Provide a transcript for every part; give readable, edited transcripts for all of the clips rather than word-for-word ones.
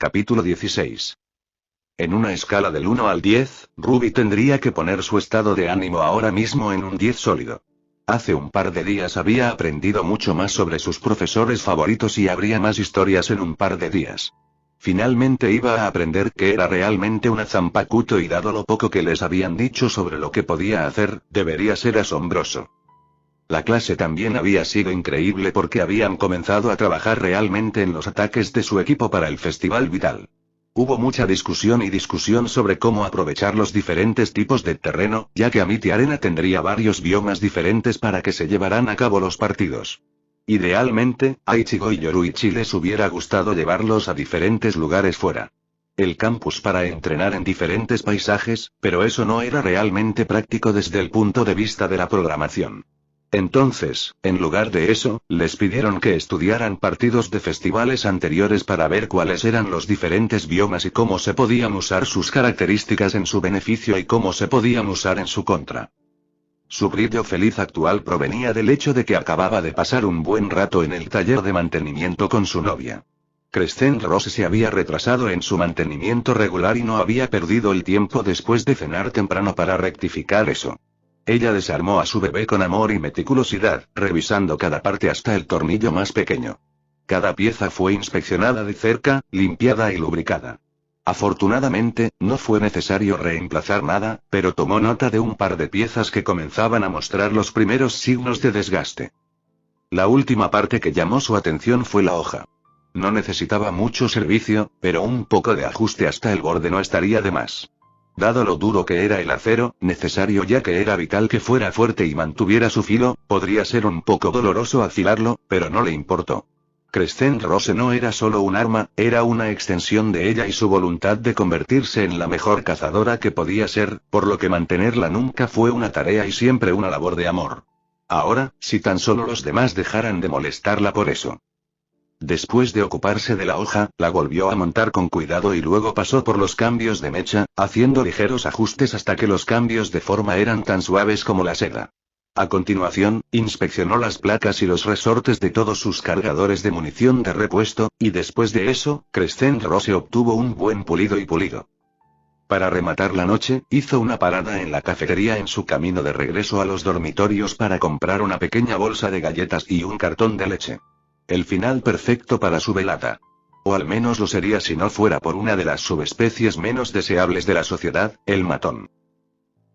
Capítulo 16. En una escala del 1 al 10, Ruby tendría que poner su estado de ánimo ahora mismo en un 10 sólido. Hace un par de días había aprendido mucho más sobre sus profesores favoritos y habría más historias en un par de días. Finalmente iba a aprender que era realmente una zampacuto y dado lo poco que les habían dicho sobre lo que podía hacer, debería ser asombroso. La clase también había sido increíble porque habían comenzado a trabajar realmente en los ataques de su equipo para el Festival Vital. Hubo mucha discusión sobre cómo aprovechar los diferentes tipos de terreno, ya que Amity Arena tendría varios biomas diferentes para que se llevaran a cabo los partidos. Idealmente, a Ichigo y Yoruichi les hubiera gustado llevarlos a diferentes lugares fuera. El campus para entrenar en diferentes paisajes, pero eso no era realmente práctico desde el punto de vista de la programación. Entonces, en lugar de eso, les pidieron que estudiaran partidos de festivales anteriores para ver cuáles eran los diferentes biomas y cómo se podían usar sus características en su beneficio y cómo se podían usar en su contra. Su brillo feliz actual provenía del hecho de que acababa de pasar un buen rato en el taller de mantenimiento con su novia. Crescent Rose se había retrasado en su mantenimiento regular y no había perdido el tiempo después de cenar temprano para rectificar eso. Ella desarmó a su bebé con amor y meticulosidad, revisando cada parte hasta el tornillo más pequeño. Cada pieza fue inspeccionada de cerca, limpiada y lubricada. Afortunadamente, no fue necesario reemplazar nada, pero tomó nota de un par de piezas que comenzaban a mostrar los primeros signos de desgaste. La última parte que llamó su atención fue la hoja. No necesitaba mucho servicio, pero un poco de ajuste hasta el borde no estaría de más. Dado lo duro que era el acero, necesario ya que era vital que fuera fuerte y mantuviera su filo, podría ser un poco doloroso afilarlo, pero no le importó. Crescent Rose no era solo un arma, era una extensión de ella y su voluntad de convertirse en la mejor cazadora que podía ser, por lo que mantenerla nunca fue una tarea y siempre una labor de amor. Ahora, si tan solo los demás dejaran de molestarla por eso. Después de ocuparse de la hoja, la volvió a montar con cuidado y luego pasó por los cambios de mecha, haciendo ligeros ajustes hasta que los cambios de forma eran tan suaves como la seda. A continuación, inspeccionó las placas y los resortes de todos sus cargadores de munición de repuesto, y después de eso, Crescent Rose obtuvo un buen pulido y pulido. Para rematar la noche, hizo una parada en la cafetería en su camino de regreso a los dormitorios para comprar una pequeña bolsa de galletas y un cartón de leche. El final perfecto para su velada. O al menos lo sería si no fuera por una de las subespecies menos deseables de la sociedad, el matón.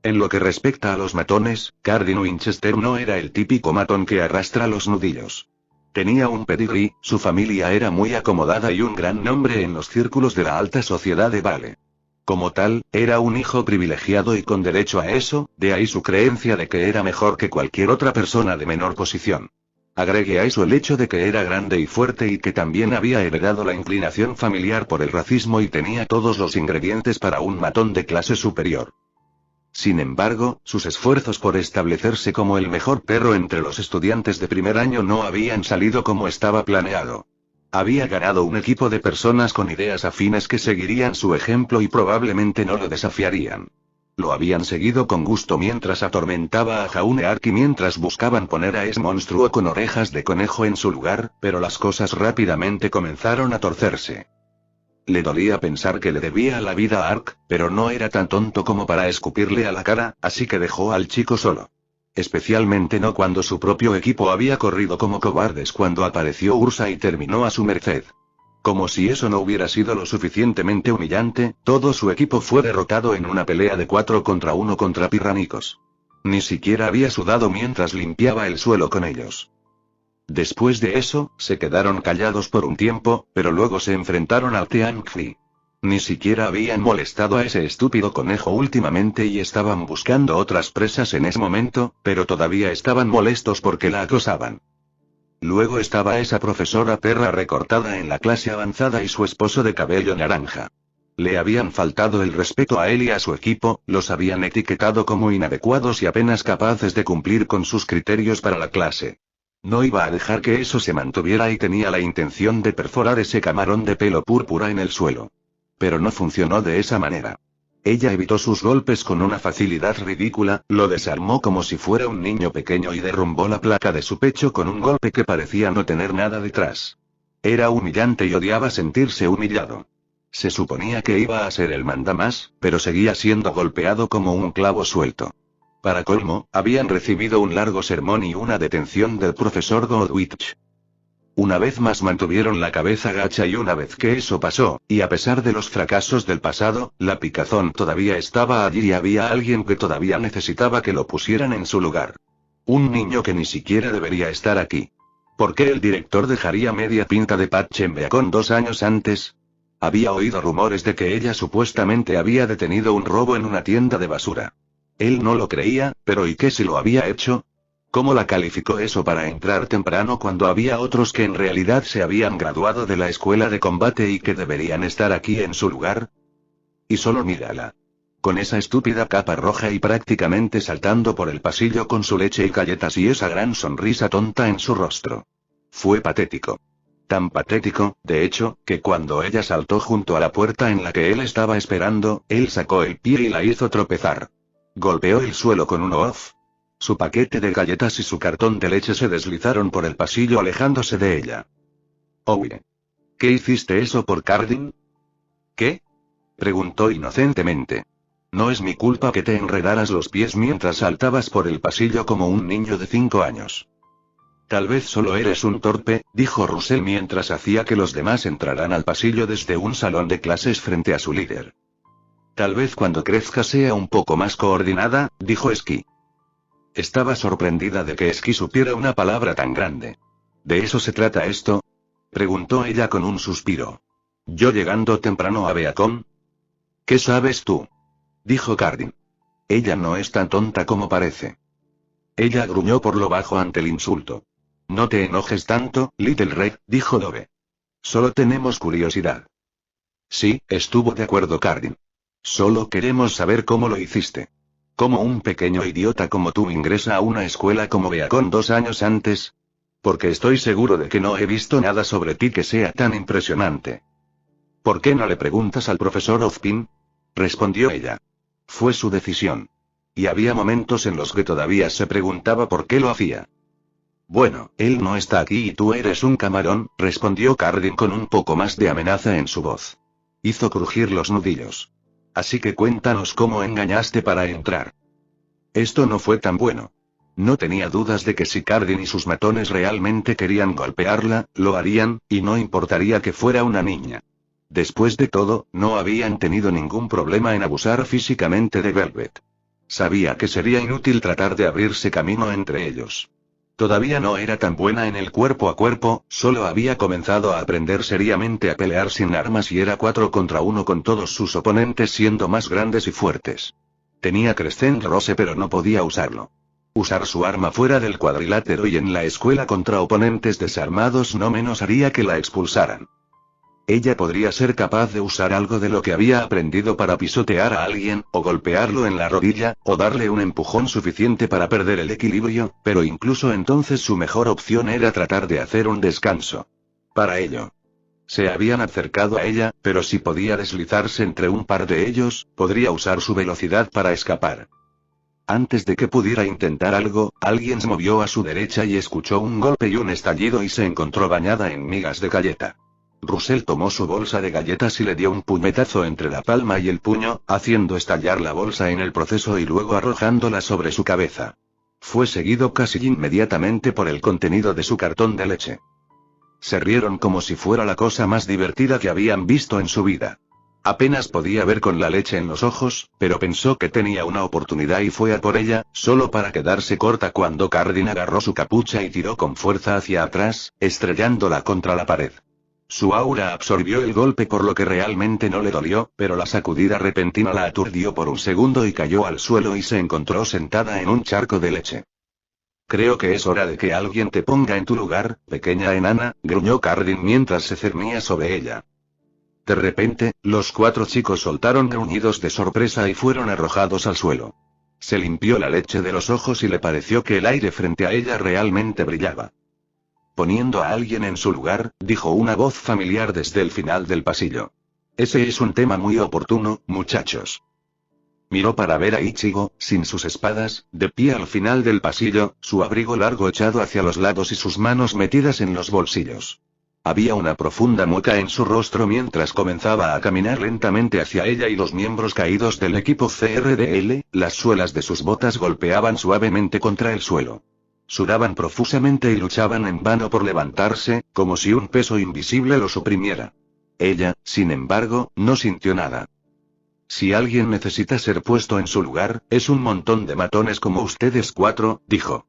En lo que respecta a los matones, Cardin Winchester no era el típico matón que arrastra los nudillos. Tenía un pedigrí, su familia era muy acomodada y un gran nombre en los círculos de la alta sociedad de Vale. Como tal, era un hijo privilegiado y con derecho a eso, de ahí su creencia de que era mejor que cualquier otra persona de menor posición. Agregue a eso el hecho de que era grande y fuerte y que también había heredado la inclinación familiar por el racismo y tenía todos los ingredientes para un matón de clase superior. Sin embargo, sus esfuerzos por establecerse como el mejor perro entre los estudiantes de primer año no habían salido como estaba planeado. Había ganado un equipo de personas con ideas afines que seguirían su ejemplo y probablemente no lo desafiarían. Lo habían seguido con gusto mientras atormentaba a Jaune Ark y mientras buscaban poner a ese monstruo con orejas de conejo en su lugar, pero las cosas rápidamente comenzaron a torcerse. Le dolía pensar que le debía la vida a Ark, pero no era tan tonto como para escupirle a la cara, así que dejó al chico solo. Especialmente no cuando su propio equipo había corrido como cobardes cuando apareció Ursa y terminó a su merced. Como si eso no hubiera sido lo suficientemente humillante, todo su equipo fue derrotado en una pelea de 4 contra 1 contra Pirranicos. Ni siquiera había sudado mientras limpiaba el suelo con ellos. Después de eso, se quedaron callados por un tiempo, pero luego se enfrentaron al Tianqi. Ni siquiera habían molestado a ese estúpido conejo últimamente y estaban buscando otras presas en ese momento, pero todavía estaban molestos porque la acosaban. Luego estaba esa profesora perra recortada en la clase avanzada y su esposo de cabello naranja. Le habían faltado el respeto a él y a su equipo, los habían etiquetado como inadecuados y apenas capaces de cumplir con sus criterios para la clase. No iba a dejar que eso se mantuviera y tenía la intención de perforar ese camarón de pelo púrpura en el suelo. Pero no funcionó de esa manera. Ella evitó sus golpes con una facilidad ridícula, lo desarmó como si fuera un niño pequeño y derrumbó la placa de su pecho con un golpe que parecía no tener nada detrás. Era humillante y odiaba sentirse humillado. Se suponía que iba a ser el mandamás, pero seguía siendo golpeado como un clavo suelto. Para colmo, habían recibido un largo sermón y una detención del profesor Godwich. Una vez más mantuvieron la cabeza gacha y una vez que eso pasó, y a pesar de los fracasos del pasado, la picazón todavía estaba allí y había alguien que todavía necesitaba que lo pusieran en su lugar. Un niño que ni siquiera debería estar aquí. ¿Por qué el director dejaría media pinta de Pat Beacon 2 años antes? Había oído rumores de que ella supuestamente había detenido un robo en una tienda de basura. Él no lo creía, pero ¿y qué si lo había hecho? ¿Cómo la calificó eso para entrar temprano cuando había otros que en realidad se habían graduado de la escuela de combate y que deberían estar aquí en su lugar? Y solo mírala. Con esa estúpida capa roja y prácticamente saltando por el pasillo con su leche y galletas y esa gran sonrisa tonta en su rostro. Fue patético. Tan patético, de hecho, que cuando ella saltó junto a la puerta en la que él estaba esperando, él sacó el pie y la hizo tropezar. Golpeó el suelo con un off. Su paquete de galletas y su cartón de leche se deslizaron por el pasillo alejándose de ella. Oye. ¿Qué hiciste eso por Cardin? ¿Qué? Preguntó inocentemente. No es mi culpa que te enredaras los pies mientras saltabas por el pasillo como un niño de 5 años. Tal vez solo eres un torpe, dijo Russell mientras hacía que los demás entraran al pasillo desde un salón de clases frente a su líder. Tal vez cuando crezca sea un poco más coordinada, dijo Ski. Estaba sorprendida de que Ski supiera una palabra tan grande. ¿De eso se trata esto? Preguntó ella con un suspiro. ¿Yo llegando temprano a Beacon? ¿Qué sabes tú? Dijo Cardin. Ella no es tan tonta como parece. Ella gruñó por lo bajo ante el insulto. No te enojes tanto, Little Red, dijo Dove. Solo tenemos curiosidad. Sí, estuvo de acuerdo Cardin. Solo queremos saber cómo lo hiciste. ¿Cómo un pequeño idiota como tú ingresa a una escuela como Beacon 2 años antes? Porque estoy seguro de que no he visto nada sobre ti que sea tan impresionante. ¿Por qué no le preguntas al profesor Ozpin? Respondió ella. Fue su decisión. Y había momentos en los que todavía se preguntaba por qué lo hacía. Bueno, él no está aquí y tú eres un camarón, respondió Cardin con un poco más de amenaza en su voz. Hizo crujir los nudillos. Así que cuéntanos cómo engañaste para entrar. Esto no fue tan bueno. No tenía dudas de que si Cardin y sus matones realmente querían golpearla, lo harían, y no importaría que fuera una niña. Después de todo, no habían tenido ningún problema en abusar físicamente de Velvet. Sabía que sería inútil tratar de abrirse camino entre ellos. Todavía no era tan buena en el cuerpo a cuerpo, solo había comenzado a aprender seriamente a pelear sin armas y era 4 contra 1 con todos sus oponentes siendo más grandes y fuertes. Tenía Crescent Rose pero no podía usarlo. Usar su arma fuera del cuadrilátero y en la escuela contra oponentes desarmados no menos haría que la expulsaran. Ella podría ser capaz de usar algo de lo que había aprendido para pisotear a alguien, o golpearlo en la rodilla, o darle un empujón suficiente para perder el equilibrio, pero incluso entonces su mejor opción era tratar de hacer un descanso. Para ello. Se habían acercado a ella, pero si podía deslizarse entre un par de ellos, podría usar su velocidad para escapar. Antes de que pudiera intentar algo, alguien se movió a su derecha y escuchó un golpe y un estallido y se encontró bañada en migas de galleta. Russell tomó su bolsa de galletas y le dio un puñetazo entre la palma y el puño, haciendo estallar la bolsa en el proceso y luego arrojándola sobre su cabeza. Fue seguido casi inmediatamente por el contenido de su cartón de leche. Se rieron como si fuera la cosa más divertida que habían visto en su vida. Apenas podía ver con la leche en los ojos, pero pensó que tenía una oportunidad y fue a por ella, solo para quedarse corta cuando Cardin agarró su capucha y tiró con fuerza hacia atrás, estrellándola contra la pared. Su aura absorbió el golpe por lo que realmente no le dolió, pero la sacudida repentina la aturdió por un segundo y cayó al suelo y se encontró sentada en un charco de leche. Creo que es hora de que alguien te ponga en tu lugar, pequeña enana, gruñó Cardin mientras se cernía sobre ella. De repente, los 4 chicos soltaron gruñidos de sorpresa y fueron arrojados al suelo. Se limpió la leche de los ojos y le pareció que el aire frente a ella realmente brillaba. Poniendo a alguien en su lugar, dijo una voz familiar desde el final del pasillo. Ese es un tema muy oportuno, muchachos. Miró para ver a Ichigo, sin sus espadas, de pie al final del pasillo, su abrigo largo echado hacia los lados y sus manos metidas en los bolsillos. Había una profunda mueca en su rostro mientras comenzaba a caminar lentamente hacia ella y los miembros caídos del equipo CRDL, las suelas de sus botas golpeaban suavemente contra el suelo. Sudaban profusamente y luchaban en vano por levantarse, como si un peso invisible los oprimiera. Ella, sin embargo, no sintió nada. Si alguien necesita ser puesto en su lugar, es un montón de matones como ustedes cuatro, dijo.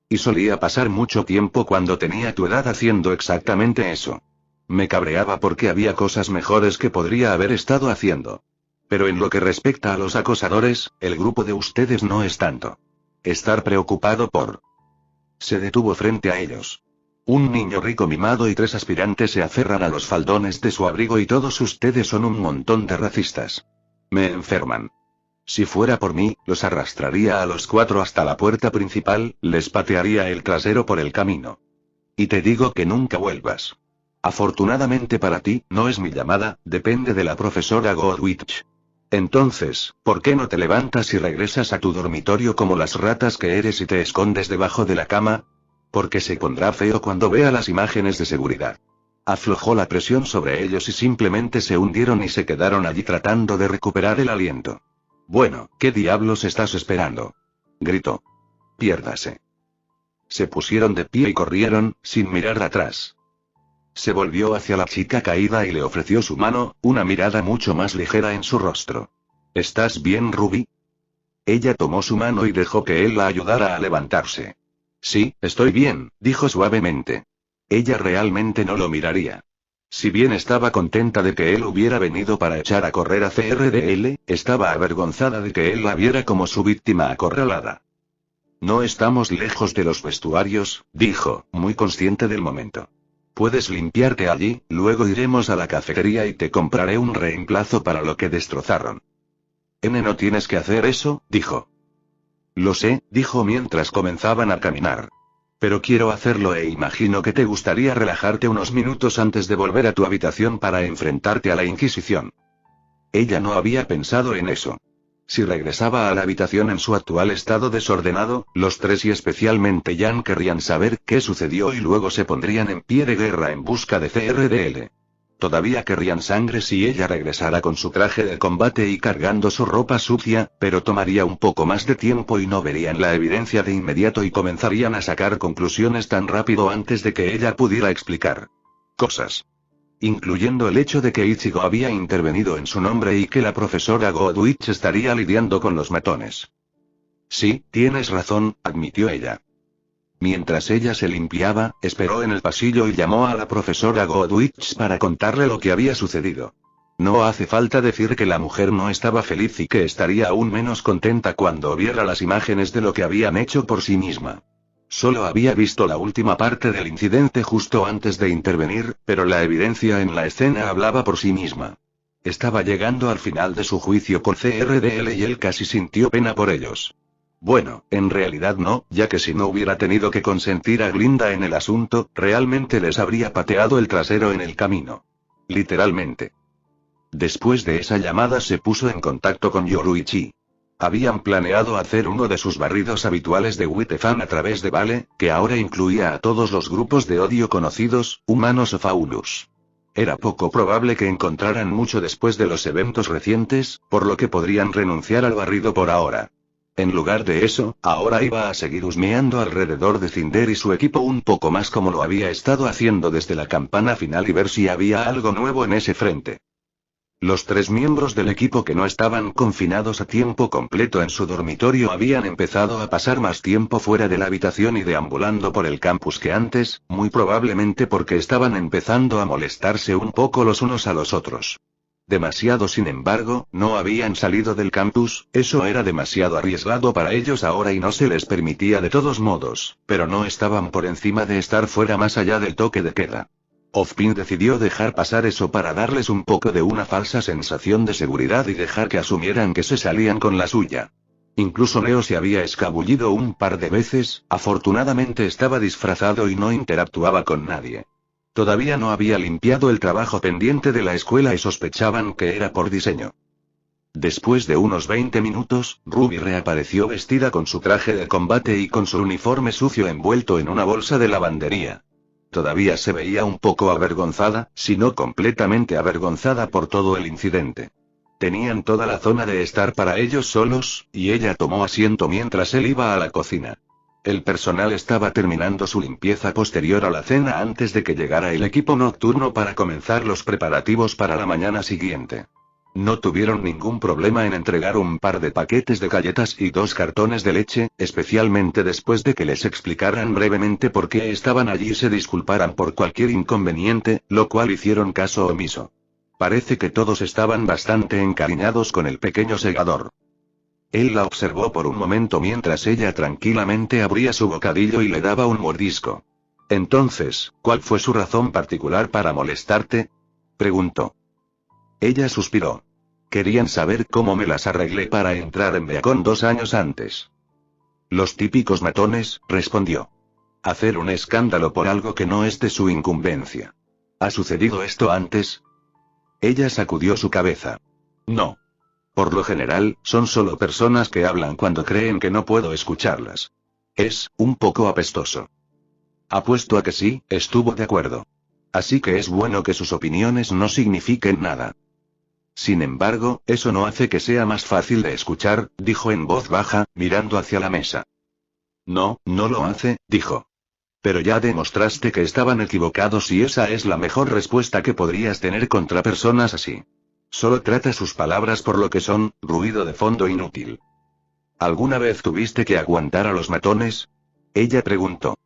Y solía pasar mucho tiempo cuando tenía tu edad haciendo exactamente eso. Me cabreaba porque había cosas mejores que podría haber estado haciendo. Pero en lo que respecta a los acosadores, el grupo de ustedes no es tanto. Estar preocupado por... Se detuvo frente a ellos. Un niño rico mimado y 3 aspirantes se aferran a los faldones de su abrigo y todos ustedes son un montón de racistas. Me enferman. Si fuera por mí, los arrastraría a los 4 hasta la puerta principal, les patearía el trasero por el camino. Y te digo que nunca vuelvas. Afortunadamente para ti, no es mi llamada, depende de la profesora Godwich. Entonces, ¿por qué no te levantas y regresas a tu dormitorio como las ratas que eres y te escondes debajo de la cama? Porque se pondrá feo cuando vea las imágenes de seguridad. Aflojó la presión sobre ellos y simplemente se hundieron y se quedaron allí tratando de recuperar el aliento. Bueno, ¿qué diablos estás esperando? Gritó. Piérdase. Se pusieron de pie y corrieron, sin mirar atrás. Se volvió hacia la chica caída y le ofreció su mano, una mirada mucho más ligera en su rostro. ¿Estás bien, Ruby? Ella tomó su mano y dejó que él la ayudara a levantarse. Sí, estoy bien, dijo suavemente. Ella realmente no lo miraría. Si bien estaba contenta de que él hubiera venido para echar a correr a CRDL, estaba avergonzada de que él la viera como su víctima acorralada. No estamos lejos de los vestuarios, dijo, muy consciente del momento. Puedes limpiarte allí, luego iremos a la cafetería y te compraré un reemplazo para lo que destrozaron. No tienes que hacer eso, dijo. Lo sé, dijo mientras comenzaban a caminar. Pero quiero hacerlo e imagino que te gustaría relajarte unos minutos antes de volver a tu habitación para enfrentarte a la Inquisición. Ella no había pensado en eso. Si regresaba a la habitación en su actual estado desordenado, los 3 y especialmente Jan querrían saber qué sucedió y luego se pondrían en pie de guerra en busca de CRDL. Todavía querrían sangre si ella regresara con su traje de combate y cargando su ropa sucia, pero tomaría un poco más de tiempo y no verían la evidencia de inmediato y comenzarían a sacar conclusiones tan rápido antes de que ella pudiera explicar cosas. Incluyendo el hecho de que Ichigo había intervenido en su nombre y que la profesora Godwich estaría lidiando con los matones. Sí, tienes razón, admitió ella. Mientras ella se limpiaba, esperó en el pasillo y llamó a la profesora Godwich para contarle lo que había sucedido. No hace falta decir que la mujer no estaba feliz y que estaría aún menos contenta cuando viera las imágenes de lo que habían hecho por sí misma. Solo había visto la última parte del incidente justo antes de intervenir, pero la evidencia en la escena hablaba por sí misma. Estaba llegando al final de su juicio con CRDL y él casi sintió pena por ellos. Bueno, en realidad no, ya que si no hubiera tenido que consentir a Glinda en el asunto, realmente les habría pateado el trasero en el camino. Literalmente. Después de esa llamada se puso en contacto con Yoruichi. Habían planeado hacer uno de sus barridos habituales de Witefan a través de Vale, que ahora incluía a todos los grupos de odio conocidos, humanos o faulus. Era poco probable que encontraran mucho después de los eventos recientes, por lo que podrían renunciar al barrido por ahora. En lugar de eso, ahora iba a seguir husmeando alrededor de Cinder y su equipo un poco más como lo había estado haciendo desde la campana final y ver si había algo nuevo en ese frente. Los 3 miembros del equipo que no estaban confinados a tiempo completo en su dormitorio habían empezado a pasar más tiempo fuera de la habitación y deambulando por el campus que antes, muy probablemente porque estaban empezando a molestarse un poco los unos a los otros. Demasiado, sin embargo, no habían salido del campus, eso era demasiado arriesgado para ellos ahora y no se les permitía de todos modos, pero no estaban por encima de estar fuera más allá del toque de queda. Ozpin decidió dejar pasar eso para darles un poco de una falsa sensación de seguridad y dejar que asumieran que se salían con la suya. Incluso Neo se había escabullido un par de veces, afortunadamente estaba disfrazado y no interactuaba con nadie. Todavía no había limpiado el trabajo pendiente de la escuela y sospechaban que era por diseño. Después de unos 20 minutos, Ruby reapareció vestida con su traje de combate y con su uniforme sucio envuelto en una bolsa de lavandería. Todavía se veía un poco avergonzada, si no completamente avergonzada por todo el incidente. Tenían toda la zona de estar para ellos solos, y ella tomó asiento mientras él iba a la cocina. El personal estaba terminando su limpieza posterior a la cena antes de que llegara el equipo nocturno para comenzar los preparativos para la mañana siguiente. No tuvieron ningún problema en entregar un par de paquetes de galletas y 2 cartones de leche, especialmente después de que les explicaran brevemente por qué estaban allí y se disculparan por cualquier inconveniente, lo cual hicieron caso omiso. Parece que todos estaban bastante encariñados con el pequeño segador. Él la observó por un momento mientras ella tranquilamente abría su bocadillo y le daba un mordisco. Entonces, ¿cuál fue su razón particular para molestarte?, preguntó. Ella suspiró. Querían saber cómo me las arreglé para entrar en Beacon 2 años antes. Los típicos matones, respondió. Hacer un escándalo por algo que no es de su incumbencia. ¿Ha sucedido esto antes? Ella sacudió su cabeza. No. Por lo general, son solo personas que hablan cuando creen que no puedo escucharlas. Es un poco apestoso. Apuesto a que sí, estuvo de acuerdo. Así que es bueno que sus opiniones no signifiquen nada. Sin embargo, eso no hace que sea más fácil de escuchar, dijo en voz baja, mirando hacia la mesa. No, no lo hace, dijo. Pero ya demostraste que estaban equivocados y esa es la mejor respuesta que podrías tener contra personas así. Solo trata sus palabras por lo que son, ruido de fondo inútil. ¿Alguna vez tuviste que aguantar a los matones?, ella preguntó.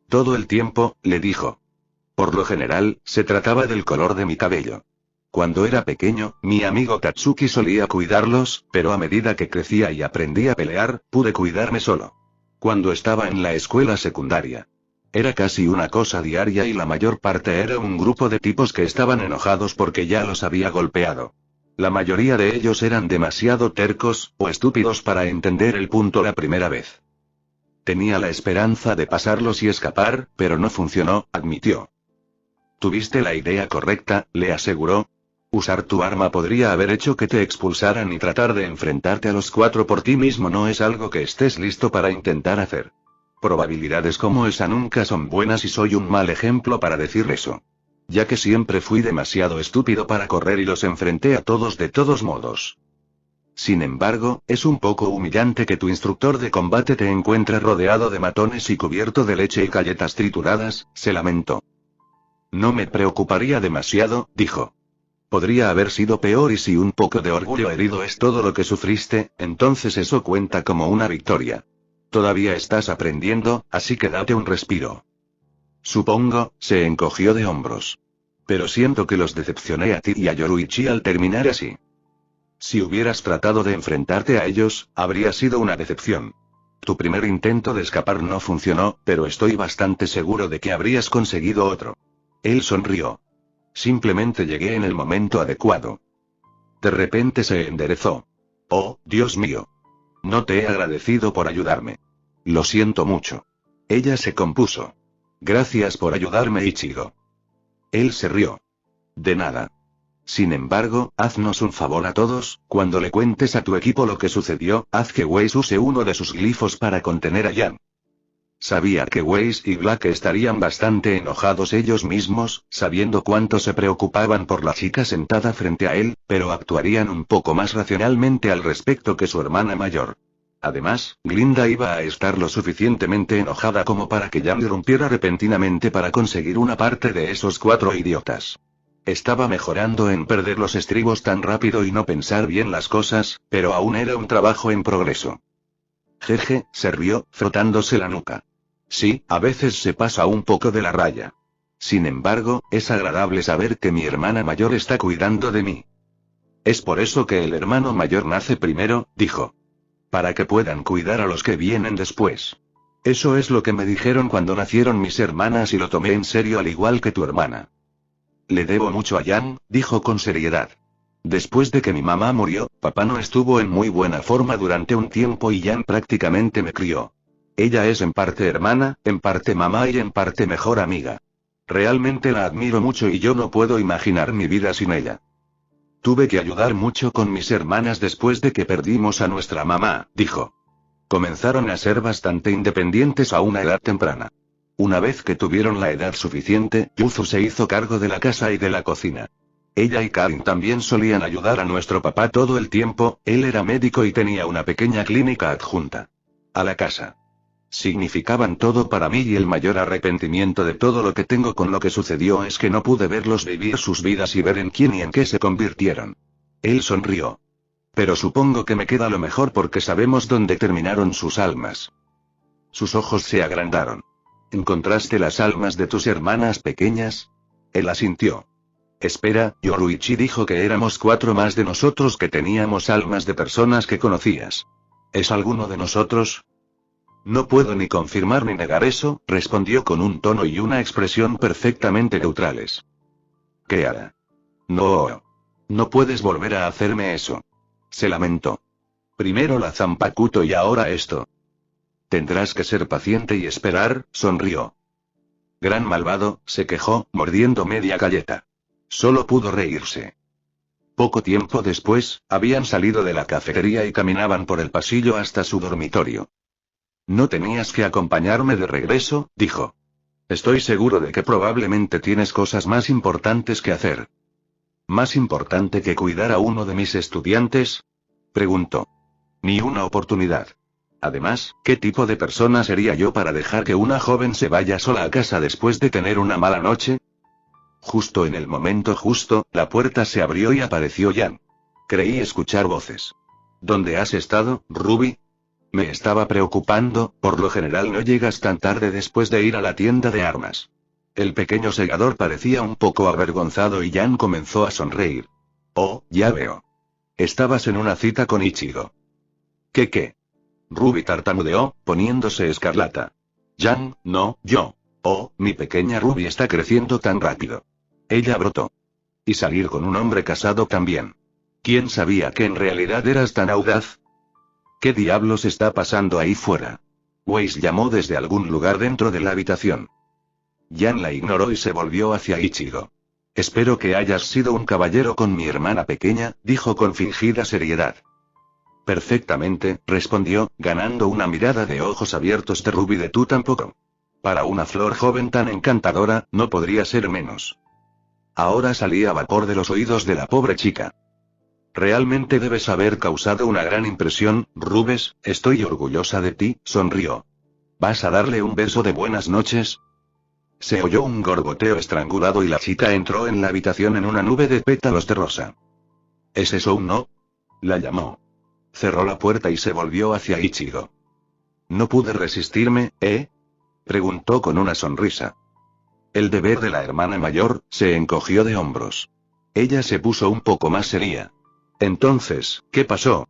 Todo el tiempo, le dijo. Por lo general, se trataba del color de mi cabello. Cuando era pequeño, mi amigo Tatsuki solía cuidarlos, pero a medida que crecía y aprendí a pelear, pude cuidarme solo. Cuando estaba en la escuela secundaria. Era casi una cosa diaria y la mayor parte era un grupo de tipos que estaban enojados porque ya los había golpeado. La mayoría de ellos eran demasiado tercos, o estúpidos para entender el punto la primera vez. Tenía la esperanza de pasarlos y escapar, pero no funcionó, admitió. Tuviste la idea correcta, le aseguró. Usar tu arma podría haber hecho que te expulsaran y tratar de enfrentarte a los 4 por ti mismo no es algo que estés listo para intentar hacer. Probabilidades como esa nunca son buenas y soy un mal ejemplo para decir eso. Ya que siempre fui demasiado estúpido para correr y los enfrenté a todos de todos modos. Sin embargo, es un poco humillante que tu instructor de combate te encuentre rodeado de matones y cubierto de leche y galletas trituradas, se lamentó. No me preocuparía demasiado, dijo. Podría haber sido peor y si un poco de orgullo herido es todo lo que sufriste, entonces eso cuenta como una victoria. Todavía estás aprendiendo, así que date un respiro. Supongo, se encogió de hombros. Pero siento que los decepcioné a ti y a Yoruichi al terminar así. Si hubieras tratado de enfrentarte a ellos, habría sido una decepción. Tu primer intento de escapar no funcionó, pero estoy bastante seguro de que habrías conseguido otro. Él sonrió. Simplemente llegué en el momento adecuado. De repente se enderezó. Oh, Dios mío. No te he agradecido por ayudarme. Lo siento mucho. Ella se compuso. Gracias por ayudarme, Ichigo. Él se rió. De nada. Sin embargo, haznos un favor a todos, cuando le cuentes a tu equipo lo que sucedió, haz que Weiss use uno de sus glifos para contener a Yan. Sabía que Weiss y Black estarían bastante enojados ellos mismos, sabiendo cuánto se preocupaban por la chica sentada frente a él, pero actuarían un poco más racionalmente al respecto que su hermana mayor. Además, Glinda iba a estar lo suficientemente enojada como para que Yan irrumpiera repentinamente para conseguir una parte de esos 4 idiotas. Estaba mejorando en perder los estribos tan rápido y no pensar bien las cosas, pero aún era un trabajo en progreso. Jeje, se rió, frotándose la nuca. Sí, a veces se pasa un poco de la raya. Sin embargo, es agradable saber que mi hermana mayor está cuidando de mí. Es por eso que el hermano mayor nace primero, dijo. Para que puedan cuidar a los que vienen después. Eso es lo que me dijeron cuando nacieron mis hermanas y lo tomé en serio al igual que tu hermana. Le debo mucho a Yan, dijo con seriedad. Después de que mi mamá murió, papá no estuvo en muy buena forma durante un tiempo y Yan prácticamente me crió. Ella es en parte hermana, en parte mamá y en parte mejor amiga. Realmente la admiro mucho y yo no puedo imaginar mi vida sin ella. Tuve que ayudar mucho con mis hermanas después de que perdimos a nuestra mamá, dijo. Comenzaron a ser bastante independientes a una edad temprana. Una vez que tuvieron la edad suficiente, Yuzu se hizo cargo de la casa y de la cocina. Ella y Karin también solían ayudar a nuestro papá todo el tiempo, él era médico y tenía una pequeña clínica adjunta a la casa. Significaban todo para mí y el mayor arrepentimiento de todo lo que tengo con lo que sucedió es que no pude verlos vivir sus vidas y ver en quién y en qué se convirtieron. Él sonrió. Pero supongo que me queda lo mejor porque sabemos dónde terminaron sus almas. Sus ojos se agrandaron. ¿Encontraste las almas de tus hermanas pequeñas? Él asintió. Espera, Yoruichi dijo que éramos 4 más de nosotros que teníamos almas de personas que conocías. ¿Es alguno de nosotros? No puedo ni confirmar ni negar eso, respondió con un tono y una expresión perfectamente neutrales. ¿Qué hará? No. No puedes volver a hacerme eso. Se lamentó. Primero la Zanpakuto y ahora esto. Tendrás que ser paciente y esperar, sonrió. Gran malvado, se quejó, mordiendo media galleta. Solo pudo reírse. Poco tiempo después, habían salido de la cafetería y caminaban por el pasillo hasta su dormitorio. No tenías que acompañarme de regreso, dijo. Estoy seguro de que probablemente tienes cosas más importantes que hacer. ¿Más importante que cuidar a uno de mis estudiantes? Preguntó. Ni una oportunidad. Además, ¿qué tipo de persona sería yo para dejar que una joven se vaya sola a casa después de tener una mala noche? Justo en el momento justo, la puerta se abrió y apareció Jan. Creí escuchar voces. ¿Dónde has estado, Ruby? Me estaba preocupando, por lo general no llegas tan tarde después de ir a la tienda de armas. El pequeño segador parecía un poco avergonzado y Jan comenzó a sonreír. Oh, ya veo. Estabas en una cita con Ichigo. ¿Qué? Ruby tartamudeó, poniéndose escarlata. Jan, no, yo. Oh, mi pequeña Ruby está creciendo tan rápido. Ella brotó. Y salir con un hombre casado también. ¿Quién sabía que en realidad eras tan audaz? ¿Qué diablos está pasando ahí fuera? Weiss llamó desde algún lugar dentro de la habitación. Jan la ignoró y se volvió hacia Ichigo. Espero que hayas sido un caballero con mi hermana pequeña, dijo con fingida seriedad. Perfectamente, respondió, ganando una mirada de ojos abiertos de Ruby de tú tampoco. Para una flor joven tan encantadora, no podría ser menos. Ahora salía vapor de los oídos de la pobre chica. Realmente debes haber causado una gran impresión, Rubes, estoy orgullosa de ti, sonrió. ¿Vas a darle un beso de buenas noches? Se oyó un gorgoteo estrangulado y la chica entró en la habitación en una nube de pétalos de rosa. ¿Es eso un no? La llamó. Cerró la puerta y se volvió hacia Ichigo. No pude resistirme, ¿eh? Preguntó con una sonrisa. El deber de la hermana mayor, se encogió de hombros. Ella se puso un poco más seria. Entonces, ¿qué pasó?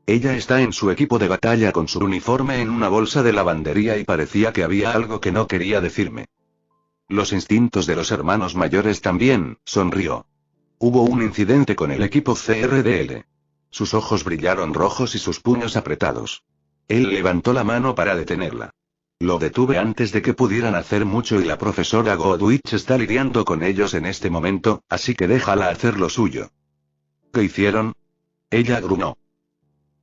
Ella está en su equipo de batalla con su uniforme en una bolsa de lavandería y parecía que había algo que no quería decirme. Los instintos de los hermanos mayores también, sonrió. Hubo un incidente con el equipo CRDL. Sus ojos brillaron rojos y sus puños apretados. Él levantó la mano para detenerla. Lo detuve antes de que pudieran hacer mucho y la profesora Godwich está lidiando con ellos en este momento, así que déjala hacer lo suyo. ¿Qué hicieron? Ella gruñó.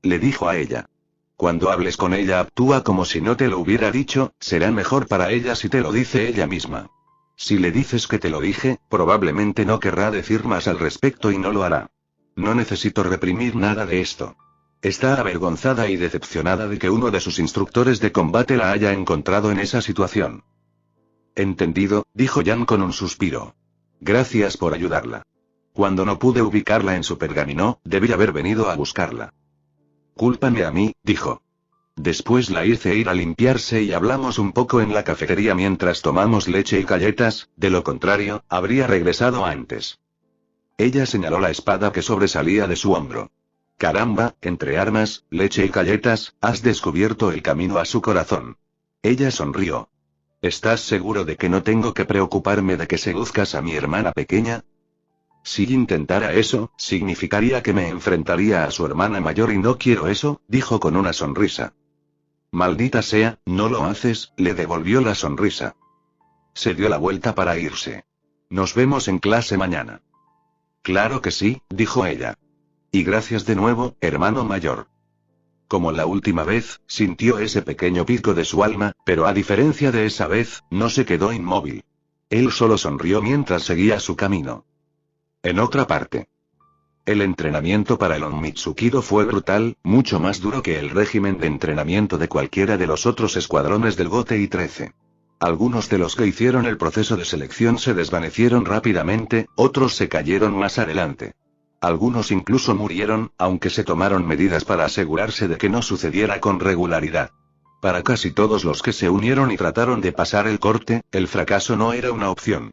Le dijo a ella. Cuando hables con ella actúa como si no te lo hubiera dicho, será mejor para ella si te lo dice ella misma. Si le dices que te lo dije, probablemente no querrá decir más al respecto y no lo hará. No necesito reprimir nada de esto. Está avergonzada y decepcionada de que uno de sus instructores de combate la haya encontrado en esa situación. Entendido, dijo Jan con un suspiro. Gracias por ayudarla. Cuando no pude ubicarla en su pergamino, debí haber venido a buscarla. Cúlpame a mí, dijo. Después la hice ir a limpiarse y hablamos un poco en la cafetería mientras tomamos leche y galletas, de lo contrario, habría regresado antes. Ella señaló la espada que sobresalía de su hombro. Caramba, entre armas, leche y galletas, has descubierto el camino a su corazón. Ella sonrió. ¿Estás seguro de que no tengo que preocuparme de que seduzcas a mi hermana pequeña? Si intentara eso, significaría que me enfrentaría a su hermana mayor y no quiero eso, dijo con una sonrisa. Maldita sea, no lo haces, le devolvió la sonrisa. Se dio la vuelta para irse. Nos vemos en clase mañana. Claro que sí, dijo ella. Y gracias de nuevo, hermano mayor. Como la última vez, sintió ese pequeño pico de su alma, pero a diferencia de esa vez, no se quedó inmóvil. Él solo sonrió mientras seguía su camino. En otra parte. El entrenamiento para el Onmitsukido fue brutal, mucho más duro que el régimen de entrenamiento de cualquiera de los otros escuadrones del GOTE y 13. Algunos de los que hicieron el proceso de selección se desvanecieron rápidamente, otros se cayeron más adelante. Algunos incluso murieron, aunque se tomaron medidas para asegurarse de que no sucediera con regularidad. Para casi todos los que se unieron y trataron de pasar el corte, el fracaso no era una opción.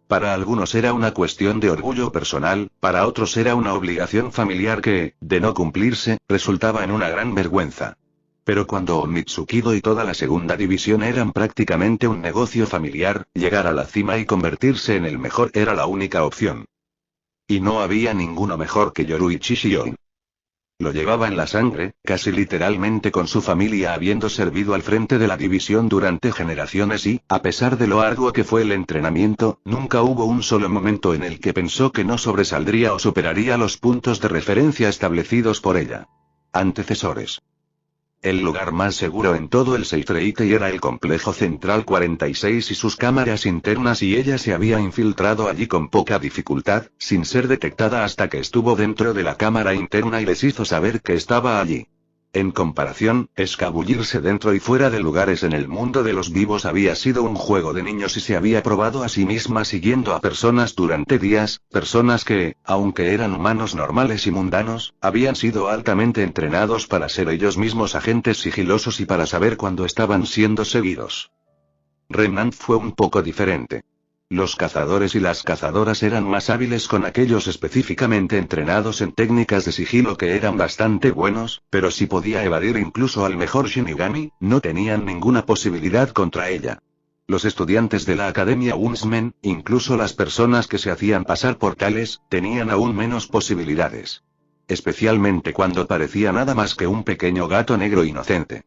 Para algunos era una cuestión de orgullo personal, para otros era una obligación familiar que, de no cumplirse, resultaba en una gran vergüenza. Pero cuando Onmitsukido y toda la segunda división eran prácticamente un negocio familiar, llegar a la cima y convertirse en el mejor era la única opción. Y no había ninguno mejor que Yoruichi Shion. Lo llevaba en la sangre, casi literalmente con su familia habiendo servido al frente de la división durante generaciones y, a pesar de lo arduo que fue el entrenamiento, nunca hubo un solo momento en el que pensó que no sobresaldría o superaría los puntos de referencia establecidos por ella. Antecesores. El lugar más seguro en todo el Seitreitei era el complejo central 46 y sus cámaras internas y ella se había infiltrado allí con poca dificultad, sin ser detectada hasta que estuvo dentro de la cámara interna y les hizo saber que estaba allí. En comparación, escabullirse dentro y fuera de lugares en el mundo de los vivos había sido un juego de niños y se había probado a sí misma siguiendo a personas durante días, personas que, aunque eran humanos normales y mundanos, habían sido altamente entrenados para ser ellos mismos agentes sigilosos y para saber cuándo estaban siendo seguidos. Remnant fue un poco diferente. Los cazadores y las cazadoras eran más hábiles con aquellos específicamente entrenados en técnicas de sigilo que eran bastante buenos, pero si podía evadir incluso al mejor Shinigami, no tenían ninguna posibilidad contra ella. Los estudiantes de la Academia Huntsman, incluso las personas que se hacían pasar por tales, tenían aún menos posibilidades. Especialmente cuando parecía nada más que un pequeño gato negro inocente.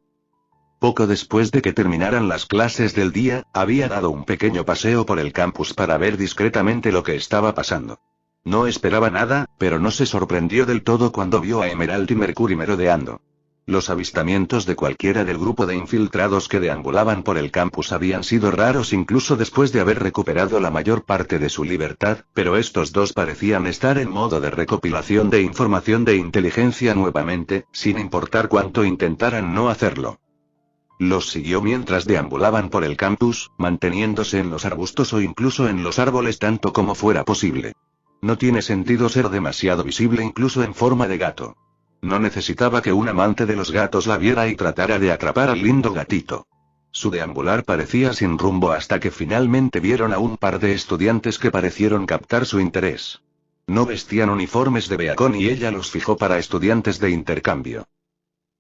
Poco después de que terminaran las clases del día, había dado un pequeño paseo por el campus para ver discretamente lo que estaba pasando. No esperaba nada, pero no se sorprendió del todo cuando vio a Emerald y Mercury merodeando. Los avistamientos de cualquiera del grupo de infiltrados que deambulaban por el campus habían sido raros incluso después de haber recuperado la mayor parte de su libertad, pero estos dos parecían estar en modo de recopilación de información de inteligencia nuevamente, sin importar cuánto intentaran no hacerlo. Los siguió mientras deambulaban por el campus, manteniéndose en los arbustos o incluso en los árboles tanto como fuera posible. No tiene sentido ser demasiado visible incluso en forma de gato. No necesitaba que un amante de los gatos la viera y tratara de atrapar al lindo gatito. Su deambular parecía sin rumbo hasta que finalmente vieron a un par de estudiantes que parecieron captar su interés. No vestían uniformes de Beacon y ella los fijó para estudiantes de intercambio.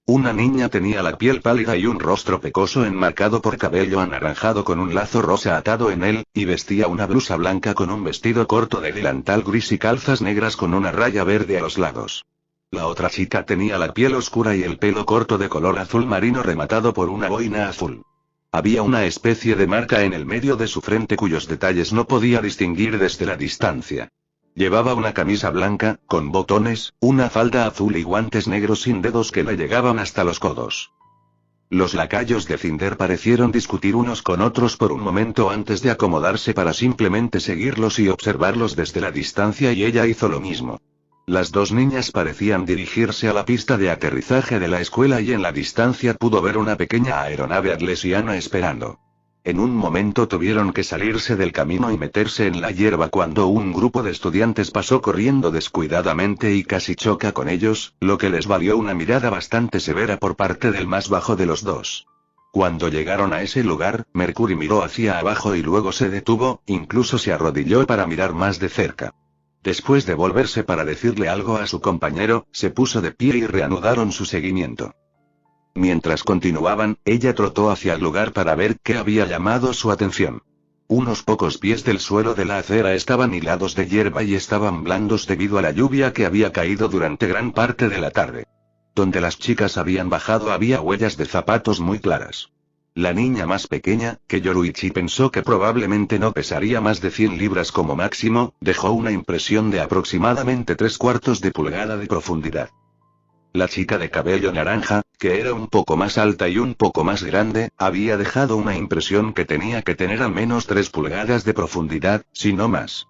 Una niña tenía la piel pálida y un rostro pecoso enmarcado por cabello anaranjado con un lazo rosa atado en él, y vestía una blusa blanca con un vestido corto de delantal gris y calzas negras con una raya verde a los lados. La otra chica tenía la piel oscura y el pelo corto de color azul marino rematado por una boina azul. Había una especie de marca en el medio de su frente cuyos detalles no podía distinguir desde la distancia. Llevaba una camisa blanca, con botones, una falda azul y guantes negros sin dedos que le llegaban hasta los codos. Los lacayos de Cinder parecieron discutir unos con otros por un momento antes de acomodarse para simplemente seguirlos y observarlos desde la distancia y ella hizo lo mismo. Las dos niñas parecían dirigirse a la pista de aterrizaje de la escuela y en la distancia pudo ver una pequeña aeronave atlesiana esperando. En un momento tuvieron que salirse del camino y meterse en la hierba cuando un grupo de estudiantes pasó corriendo descuidadamente y casi choca con ellos, lo que les valió una mirada bastante severa por parte del más bajo de los dos. Cuando llegaron a ese lugar, Mercury miró hacia abajo y luego se detuvo, incluso se arrodilló para mirar más de cerca. Después de volverse para decirle algo a su compañero, se puso de pie y reanudaron su seguimiento. Mientras continuaban, ella trotó hacia el lugar para ver qué había llamado su atención. Unos pocos pies del suelo de la acera estaban hilados de hierba y estaban blandos debido a la lluvia que había caído durante gran parte de la tarde. Donde las chicas habían bajado había huellas de zapatos muy claras. La niña más pequeña, que Yoruichi pensó que probablemente no pesaría más de 100 libras como máximo, dejó una impresión de aproximadamente 3/4 de pulgada de profundidad. La chica de cabello naranja, que era un poco más alta y un poco más grande, había dejado una impresión que tenía que tener al menos 3 pulgadas de profundidad, si no más.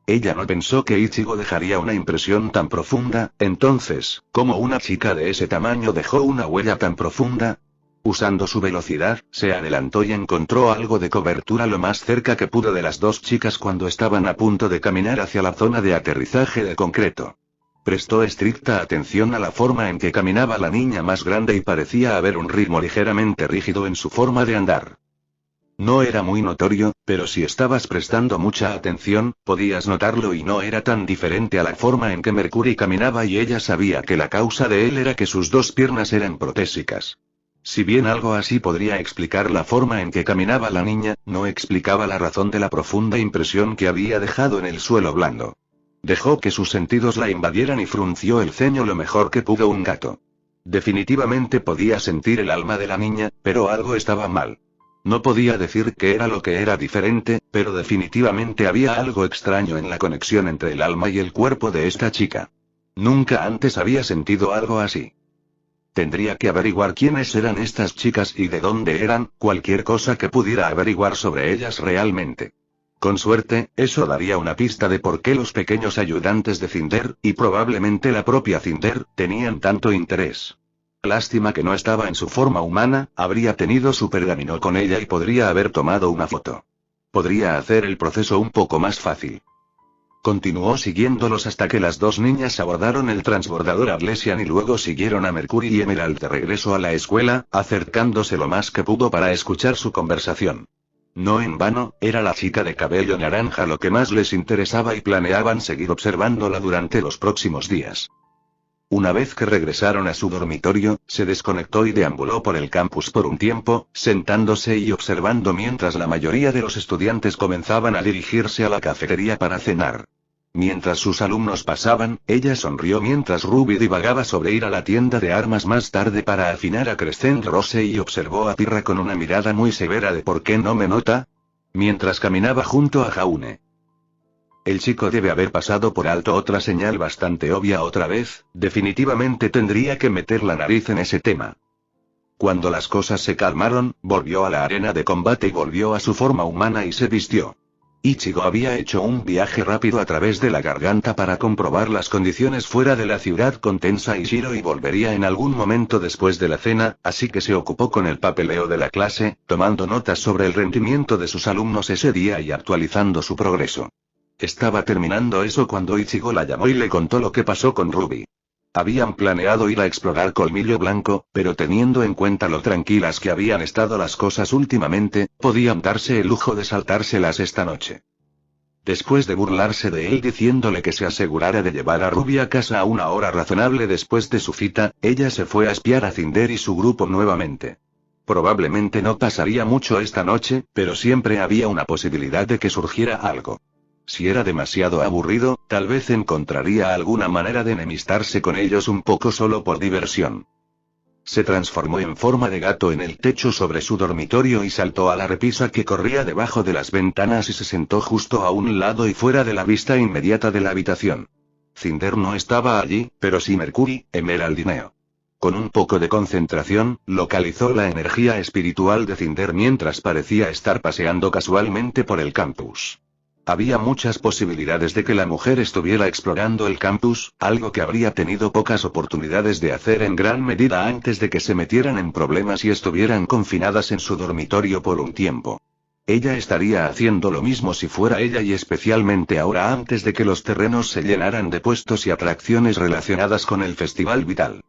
Ella no pensó que Ichigo dejaría una impresión tan profunda, entonces, ¿cómo una chica de ese tamaño dejó una huella tan profunda? Usando su velocidad, se adelantó y encontró algo de cobertura lo más cerca que pudo de las dos chicas cuando estaban a punto de caminar hacia la zona de aterrizaje de concreto. Prestó estricta atención a la forma en que caminaba la niña más grande y parecía haber un ritmo ligeramente rígido en su forma de andar. No era muy notorio, pero si estabas prestando mucha atención, podías notarlo y no era tan diferente a la forma en que Mercury caminaba y ella sabía que la causa de él era que sus dos piernas eran protésicas. Si bien algo así podría explicar la forma en que caminaba la niña, no explicaba la razón de la profunda impresión que había dejado en el suelo blando. Dejó que sus sentidos la invadieran y frunció el ceño lo mejor que pudo un gato. Definitivamente podía sentir el alma de la niña, pero algo estaba mal. No podía decir qué era lo que era diferente, pero definitivamente había algo extraño en la conexión entre el alma y el cuerpo de esta chica. Nunca antes había sentido algo así. Tendría que averiguar quiénes eran estas chicas y de dónde eran, cualquier cosa que pudiera averiguar sobre ellas realmente. Con suerte, eso daría una pista de por qué los pequeños ayudantes de Cinder, y probablemente la propia Cinder, tenían tanto interés. Lástima que no estaba en su forma humana, habría tenido su pergamino con ella y podría haber tomado una foto. Podría hacer el proceso un poco más fácil. Continuó siguiéndolos hasta que las dos niñas abordaron el transbordador Ablesian y luego siguieron a Mercury y Emerald de regreso a la escuela, acercándose lo más que pudo para escuchar su conversación. No en vano, era la chica de cabello naranja lo que más les interesaba y planeaban seguir observándola durante los próximos días. Una vez que regresaron a su dormitorio, se desconectó y deambuló por el campus por un tiempo, sentándose y observando mientras la mayoría de los estudiantes comenzaban a dirigirse a la cafetería para cenar. Mientras sus alumnos pasaban, ella sonrió mientras Ruby divagaba sobre ir a la tienda de armas más tarde para afinar a Crescent Rose y observó a Pirra con una mirada muy severa de ¿por qué no me nota? Mientras caminaba junto a Jaune. El chico debe haber pasado por alto otra señal bastante obvia otra vez, definitivamente tendría que meter la nariz en ese tema. Cuando las cosas se calmaron, volvió a la arena de combate y volvió a su forma humana y se vistió. Ichigo había hecho un viaje rápido a través de la garganta para comprobar las condiciones fuera de la ciudad con Tensa y Shiro y volvería en algún momento después de la cena, así que se ocupó con el papeleo de la clase, tomando notas sobre el rendimiento de sus alumnos ese día y actualizando su progreso. Estaba terminando eso cuando Ichigo la llamó y le contó lo que pasó con Ruby. Habían planeado ir a explorar Colmillo Blanco, pero teniendo en cuenta lo tranquilas que habían estado las cosas últimamente, podían darse el lujo de saltárselas esta noche. Después de burlarse de él diciéndole que se asegurara de llevar a Ruby a casa a una hora razonable después de su cita, ella se fue a espiar a Cinder y su grupo nuevamente. Probablemente no pasaría mucho esta noche, pero siempre había una posibilidad de que surgiera algo. Si era demasiado aburrido, tal vez encontraría alguna manera de enemistarse con ellos un poco solo por diversión. Se transformó en forma de gato en el techo sobre su dormitorio y saltó a la repisa que corría debajo de las ventanas y se sentó justo a un lado y fuera de la vista inmediata de la habitación. Cinder no estaba allí, pero sí Mercury, Emerald y Neo. Con un poco de concentración, localizó la energía espiritual de Cinder mientras parecía estar paseando casualmente por el campus. Había muchas posibilidades de que la mujer estuviera explorando el campus, algo que habría tenido pocas oportunidades de hacer en gran medida antes de que se metieran en problemas y estuvieran confinadas en su dormitorio por un tiempo. Ella estaría haciendo lo mismo si fuera ella y especialmente ahora antes de que los terrenos se llenaran de puestos y atracciones relacionadas con el Festival Vital.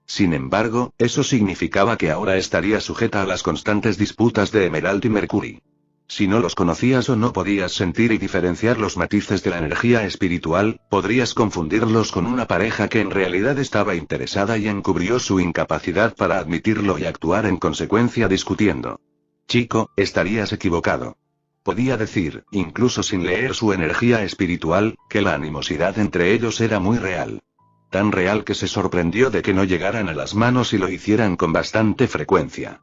Sin embargo, eso significaba que ahora estaría sujeta a las constantes disputas de Emerald y Mercury. Si no los conocías o no podías sentir y diferenciar los matices de la energía espiritual, podrías confundirlos con una pareja que en realidad estaba interesada y encubrió su incapacidad para admitirlo y actuar en consecuencia discutiendo. Chico, estarías equivocado. Podía decir, incluso sin leer su energía espiritual, que la animosidad entre ellos era muy real. Tan real que se sorprendió de que no llegaran a las manos y lo hicieran con bastante frecuencia.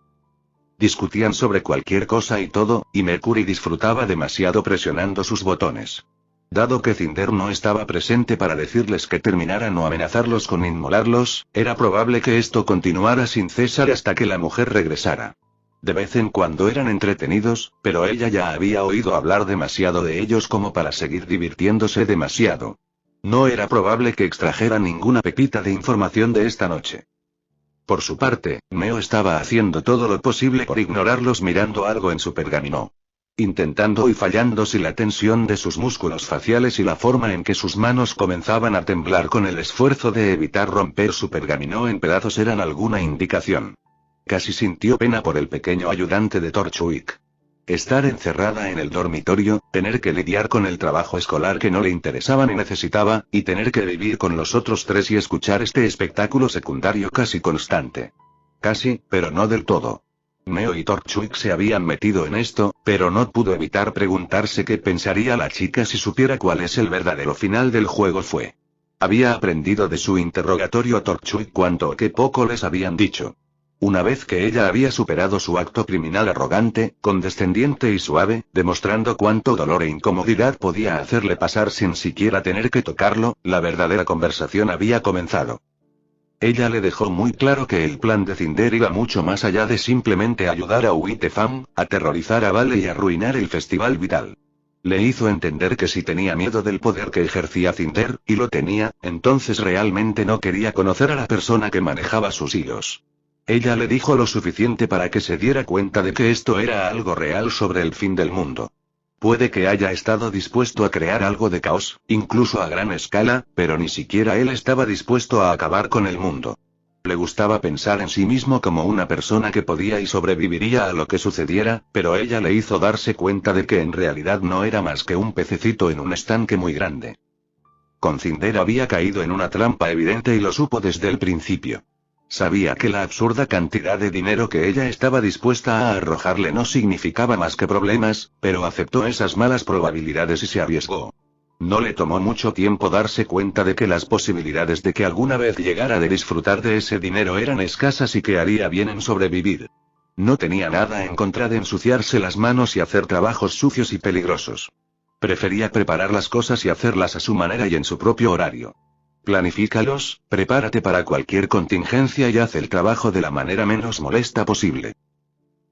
Discutían sobre cualquier cosa y todo, y Mercury disfrutaba demasiado presionando sus botones. Dado que Cinder no estaba presente para decirles que terminaran o amenazarlos con inmolarlos, era probable que esto continuara sin cesar hasta que la mujer regresara. De vez en cuando eran entretenidos, pero ella ya había oído hablar demasiado de ellos como para seguir divirtiéndose demasiado. No era probable que extrajera ninguna pepita de información de esta noche. Por su parte, Neo estaba haciendo todo lo posible por ignorarlos mirando algo en su pergamino. Intentando y fallando si la tensión de sus músculos faciales y la forma en que sus manos comenzaban a temblar con el esfuerzo de evitar romper su pergamino en pedazos eran alguna indicación. Casi sintió pena por el pequeño ayudante de Torchwick. Estar encerrada en el dormitorio, tener que lidiar con el trabajo escolar que no le interesaba ni necesitaba, y tener que vivir con los otros tres y escuchar este espectáculo secundario casi constante. Casi, pero no del todo. Neo y Torchwick se habían metido en esto, pero no pudo evitar preguntarse qué pensaría la chica si supiera cuál es el verdadero final del juego fue. Había aprendido de su interrogatorio a Torchwick cuánto o qué poco les habían dicho. Una vez que ella había superado su acto criminal arrogante, condescendiente y suave, demostrando cuánto dolor e incomodidad podía hacerle pasar sin siquiera tener que tocarlo, la verdadera conversación había comenzado. Ella le dejó muy claro que el plan de Cinder iba mucho más allá de simplemente ayudar a Whitefam, aterrorizar a Vale y arruinar el festival vital. Le hizo entender que si tenía miedo del poder que ejercía Cinder, y lo tenía, entonces realmente no quería conocer a la persona que manejaba sus hilos. Ella le dijo lo suficiente para que se diera cuenta de que esto era algo real sobre el fin del mundo. Puede que haya estado dispuesto a crear algo de caos, incluso a gran escala, pero ni siquiera él estaba dispuesto a acabar con el mundo. Le gustaba pensar en sí mismo como una persona que podía y sobreviviría a lo que sucediera, pero ella le hizo darse cuenta de que en realidad no era más que un pececito en un estanque muy grande. Con Cinder había caído en una trampa evidente y lo supo desde el principio. Sabía que la absurda cantidad de dinero que ella estaba dispuesta a arrojarle no significaba más que problemas, pero aceptó esas malas probabilidades y se arriesgó. No le tomó mucho tiempo darse cuenta de que las posibilidades de que alguna vez llegara de disfrutar de ese dinero eran escasas y que haría bien en sobrevivir. No tenía nada en contra de ensuciarse las manos y hacer trabajos sucios y peligrosos. Prefería preparar las cosas y hacerlas a su manera y en su propio horario. Planifícalos, prepárate para cualquier contingencia y haz el trabajo de la manera menos molesta posible.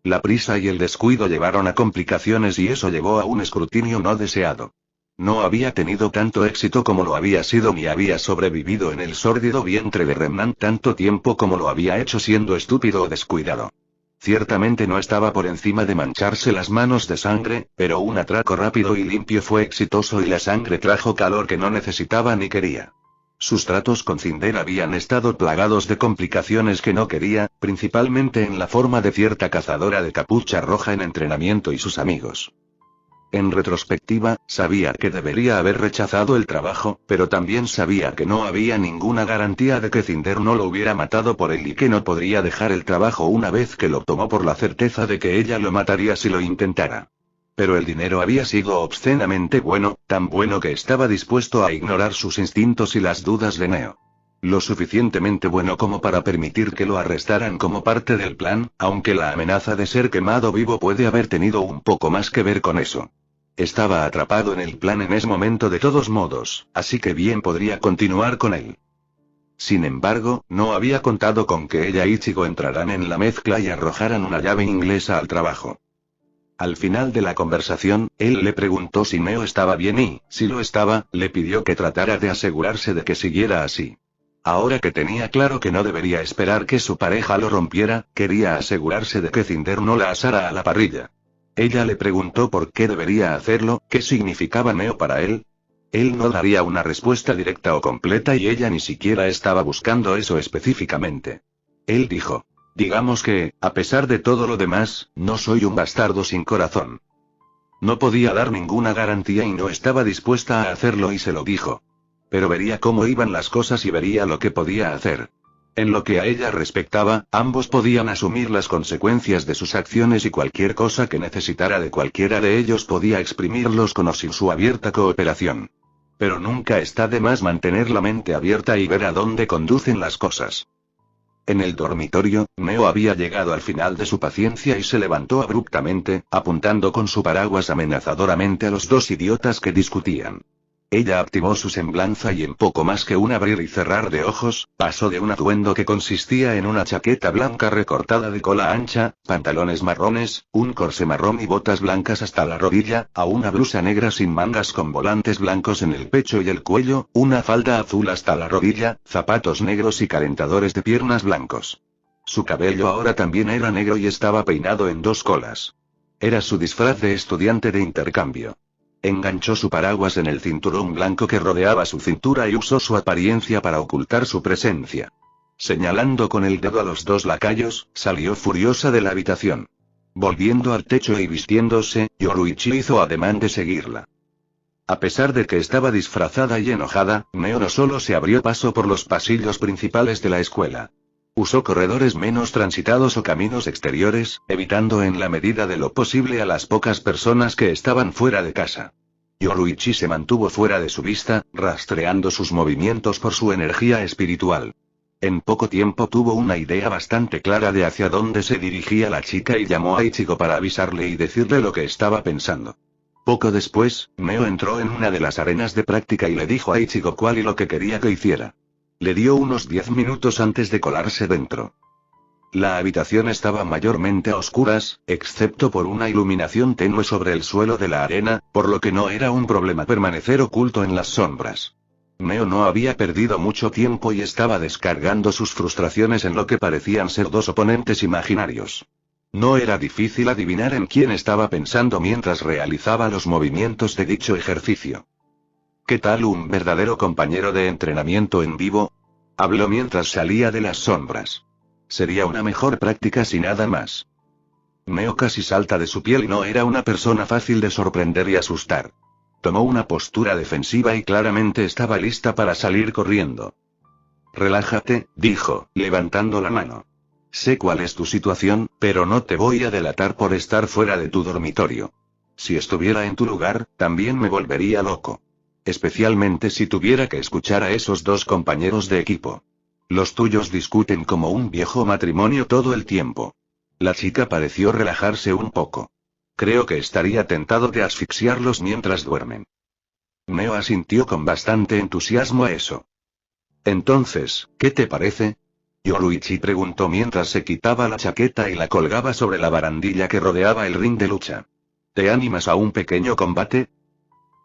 La prisa y el descuido llevaron a complicaciones y eso llevó a un escrutinio no deseado. No había tenido tanto éxito como lo había sido ni había sobrevivido en el sórdido vientre de Remnant tanto tiempo como lo había hecho siendo estúpido o descuidado. Ciertamente no estaba por encima de mancharse las manos de sangre, pero un atraco rápido y limpio fue exitoso y la sangre trajo calor que no necesitaba ni quería. Sus tratos con Cinder habían estado plagados de complicaciones que no quería, principalmente en la forma de cierta cazadora de capucha roja en entrenamiento y sus amigos. En retrospectiva, sabía que debería haber rechazado el trabajo, pero también sabía que no había ninguna garantía de que Cinder no lo hubiera matado por él y que no podría dejar el trabajo una vez que lo tomó por la certeza de que ella lo mataría si lo intentara. Pero el dinero había sido obscenamente bueno, tan bueno que estaba dispuesto a ignorar sus instintos y las dudas de Neo. Lo suficientemente bueno como para permitir que lo arrestaran como parte del plan, aunque la amenaza de ser quemado vivo puede haber tenido un poco más que ver con eso. Estaba atrapado en el plan en ese momento de todos modos, así que bien podría continuar con él. Sin embargo, no había contado con que ella y Ichigo entraran en la mezcla y arrojaran una llave inglesa al trabajo. Al final de la conversación, él le preguntó si Neo estaba bien y, si lo estaba, le pidió que tratara de asegurarse de que siguiera así. Ahora que tenía claro que no debería esperar que su pareja lo rompiera, quería asegurarse de que Cinder no la asara a la parrilla. Ella le preguntó por qué debería hacerlo, qué significaba Neo para él. Él no daría una respuesta directa o completa y ella ni siquiera estaba buscando eso específicamente. Él dijo: digamos que, a pesar de todo lo demás, no soy un bastardo sin corazón. No podía dar ninguna garantía y no estaba dispuesta a hacerlo y se lo dijo. Pero vería cómo iban las cosas y vería lo que podía hacer. En lo que a ella respectaba, ambos podían asumir las consecuencias de sus acciones y cualquier cosa que necesitara de cualquiera de ellos podía exprimirlos con o sin su abierta cooperación. Pero nunca está de más mantener la mente abierta y ver a dónde conducen las cosas. En el dormitorio, Neo había llegado al final de su paciencia y se levantó abruptamente, apuntando con su paraguas amenazadoramente a los dos idiotas que discutían. Ella activó su semblanza y en poco más que un abrir y cerrar de ojos, pasó de un atuendo que consistía en una chaqueta blanca recortada de cola ancha, pantalones marrones, un corsé marrón y botas blancas hasta la rodilla, a una blusa negra sin mangas con volantes blancos en el pecho y el cuello, una falda azul hasta la rodilla, zapatos negros y calentadores de piernas blancos. Su cabello ahora también era negro y estaba peinado en dos colas. Era su disfraz de estudiante de intercambio. Enganchó su paraguas en el cinturón blanco que rodeaba su cintura y usó su apariencia para ocultar su presencia. Señalando con el dedo a los dos lacayos, salió furiosa de la habitación. Volviendo al techo y vistiéndose, Yoruichi hizo ademán de seguirla. A pesar de que estaba disfrazada y enojada, Neo no solo se abrió paso por los pasillos principales de la escuela. Usó corredores menos transitados o caminos exteriores, evitando en la medida de lo posible a las pocas personas que estaban fuera de casa. Yoruichi se mantuvo fuera de su vista, rastreando sus movimientos por su energía espiritual. En poco tiempo tuvo una idea bastante clara de hacia dónde se dirigía la chica y llamó a Ichigo para avisarle y decirle lo que estaba pensando. Poco después, Neo entró en una de las arenas de práctica y le dijo a Ichigo cuál y lo que quería que hiciera. Le dio unos 10 minutos antes de colarse dentro. La habitación estaba mayormente a oscuras, excepto por una iluminación tenue sobre el suelo de la arena, por lo que no era un problema permanecer oculto en las sombras. Neo no había perdido mucho tiempo y estaba descargando sus frustraciones en lo que parecían ser dos oponentes imaginarios. No era difícil adivinar en quién estaba pensando mientras realizaba los movimientos de dicho ejercicio. ¿Qué tal un verdadero compañero de entrenamiento en vivo? Habló mientras salía de las sombras. Sería una mejor práctica si nada más. Neo casi salta de su piel y no era una persona fácil de sorprender y asustar. Tomó una postura defensiva y claramente estaba lista para salir corriendo. Relájate, dijo, levantando la mano. Sé cuál es tu situación, pero no te voy a delatar por estar fuera de tu dormitorio. Si estuviera en tu lugar, también me volvería loco. Especialmente si tuviera que escuchar a esos dos compañeros de equipo. Los tuyos discuten como un viejo matrimonio todo el tiempo. La chica pareció relajarse un poco. Creo que estaría tentado de asfixiarlos mientras duermen. Neo asintió con bastante entusiasmo a eso. Entonces, ¿qué te parece? Yoruichi preguntó mientras se quitaba la chaqueta y la colgaba sobre la barandilla que rodeaba el ring de lucha. ¿Te animas a un pequeño combate?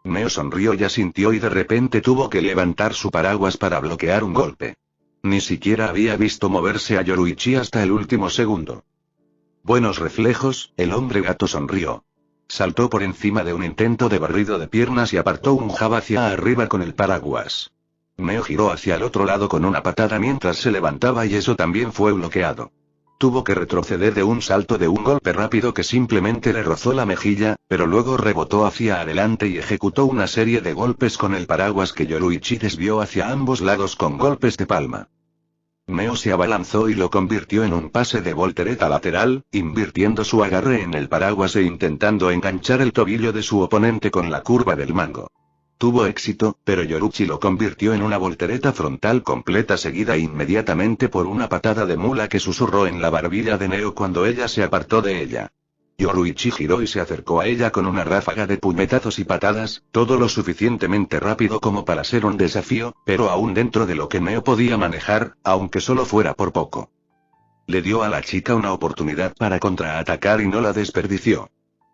Neo sonrió y asintió y de repente tuvo que levantar su paraguas para bloquear un golpe. Ni siquiera había visto moverse a Yoruichi hasta el último segundo. Buenos reflejos, el hombre gato sonrió. Saltó por encima de un intento de barrido de piernas y apartó un jab hacia arriba con el paraguas. Neo giró hacia el otro lado con una patada mientras se levantaba y eso también fue bloqueado. Tuvo que retroceder de un salto de un golpe rápido que simplemente le rozó la mejilla, pero luego rebotó hacia adelante y ejecutó una serie de golpes con el paraguas que Yoruichi desvió hacia ambos lados con golpes de palma. Neo se abalanzó y lo convirtió en un pase de voltereta lateral, invirtiendo su agarre en el paraguas e intentando enganchar el tobillo de su oponente con la curva del mango. Tuvo éxito, pero Yoruichi lo convirtió en una voltereta frontal completa seguida inmediatamente por una patada de mula que susurró en la barbilla de Neo cuando ella se apartó de ella. Yoruichi giró y se acercó a ella con una ráfaga de puñetazos y patadas, todo lo suficientemente rápido como para ser un desafío, pero aún dentro de lo que Neo podía manejar, aunque solo fuera por poco. Le dio a la chica una oportunidad para contraatacar y no la desperdició.